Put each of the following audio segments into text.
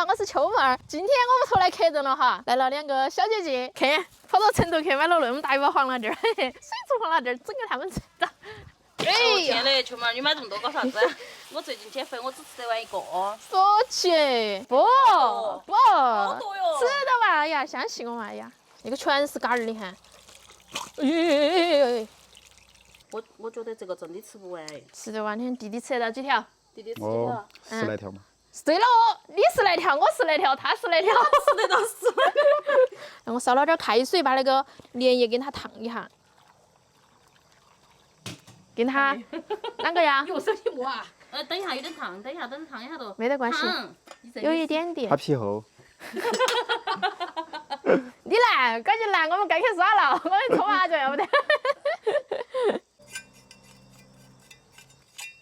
好，我是秋妹儿。今天我们出来客人了哈，来了2个小姐姐，看跑到成都去买了那么大一包黄辣丁儿，嘿嘿，水煮黄辣丁儿，整个他们吃的。哎天嘞，秋妹儿，你买这么多搞啥子？我最近减肥，我只吃得完一个。说起不，好多哟！吃得完呀，相信我嘛呀，那个全是杆儿，你看。哎，我觉得这个真的吃不完哎。吃得完，你看弟弟吃得到几条？弟弟吃几条？哦，10来条嘛。对了哦，你10来条，我10来条，他10来条，吃得到10来条。让我烧了点开水，把那个粘液给它烫一下。给它啷个呀？有手机摸啊？等一下，有点烫，等一下，等烫一下都。没得关系，有一点点它。皮厚。你来，赶紧来，我们该去耍了，我们搓麻将要不得。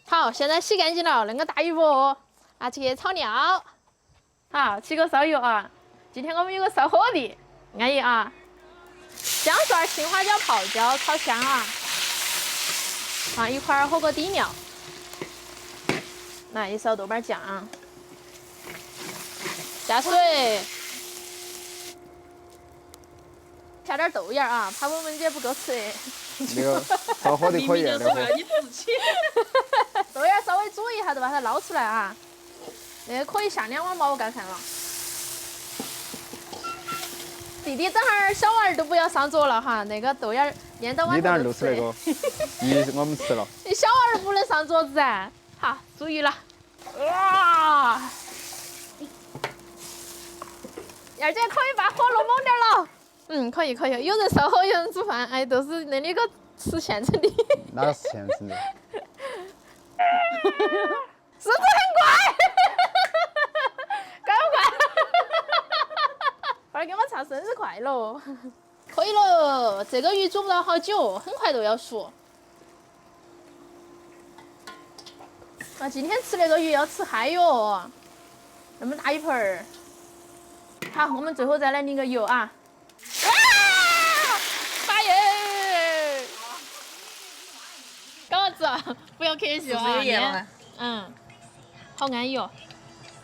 好，现在洗干净了，那个大鱼箔拿去炒料。好，起个烧油啊！今天我们有个烧火的，安逸啊！姜蒜、青花椒、泡椒炒香啊！啊，一块儿火锅底料。来一勺豆瓣酱，下水。下点豆芽啊，怕我们姐不够吃。那个烧火的可以，那会你自己。豆芽稍微煮一下就把它捞出来啊，那个可以下2碗毛干看了。弟弟等会儿小娃儿都不要上桌了哈，那个豆芽粘到碗你等下头露出那个鱼，我们吃了。你小娃儿不能上桌子啊！好，注意了。哇！燕儿姐可以把火弄猛点了。可以可以，有人烧火，有人煮饭，哎，都是那里个吃现成的。哪个是现成的？速度很快，快不快？快点给我唱生日快乐！可以了，这个鱼煮不到好久，很快就要熟。啊，今天吃那个鱼要吃嗨哟，那么大一盆儿。好，我们最后再来淋个油啊！发耶！干啥子啊？不要客气啊！有盐了。好安逸哦。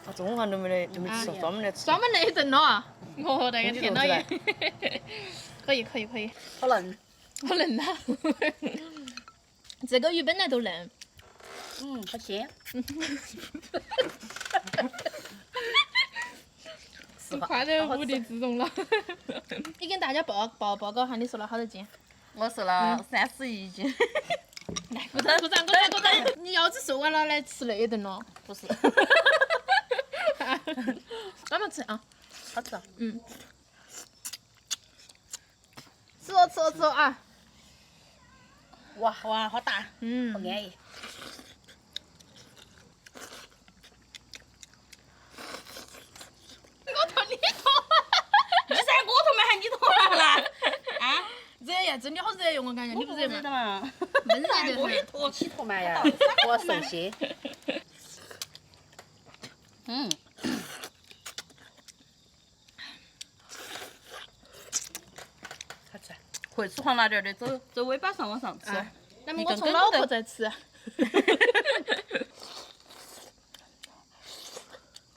我中午饭都没吃，专门来吃。专门那一顿了。我那个天哪耶！可以可以可以。好嫩。好嫩呐！这个鱼本来就嫩。好鲜。快点无地自容了。你跟大家报告下，你瘦了好多斤？我瘦了31斤。来，鼓掌鼓掌鼓掌鼓掌！你腰子瘦完了来吃那一顿了？不是。慢慢吃啊。好吃。吃哦吃哦吃哦啊！哇，好大。好安逸。你在我头没喊你头上了？啊？热呀，真的好热哟！我感觉你不热的吗？嘛？闷热的我也很。脱起头嘛呀，我要瘦些。好吃。会吃黄辣丁的，走尾巴上往上吃。那么我从脑壳再吃。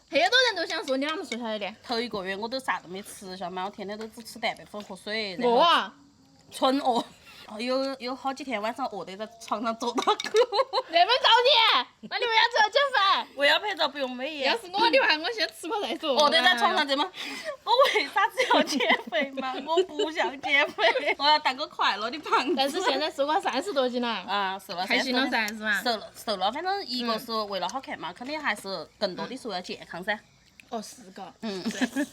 很多人都想说，你啷么瘦下来的？头1个月我都啥都没吃，晓得吗？我天天都只吃蛋白粉和水，然后饿啊！纯饿。有好几天晚上饿得在床上走到哭。那么着急，那你为啥子要减肥？我要拍照不用美颜。要是我的话，我先吃饱再说。饿得在床上这么，我为啥子要减肥嘛？我不想减肥，我要当个快乐的胖子。但是现在瘦了30多斤了。啊，瘦了开心了噻，是吧？瘦了，反正一个是为了好看嘛，肯定还是更多的是为了健康噻。哦，是个。对。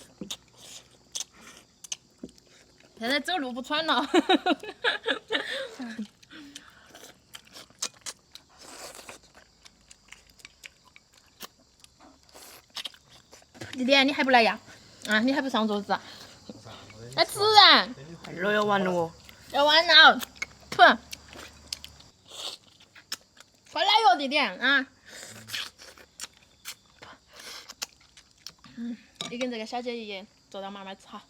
现在走路不喘了。弟弟，你还不来呀？啊，你还不上桌子啊？来吃啊！肉要完了哦。要完了，吐！快来哟，弟弟啊！你跟这个小姐姐坐到慢慢吃哈。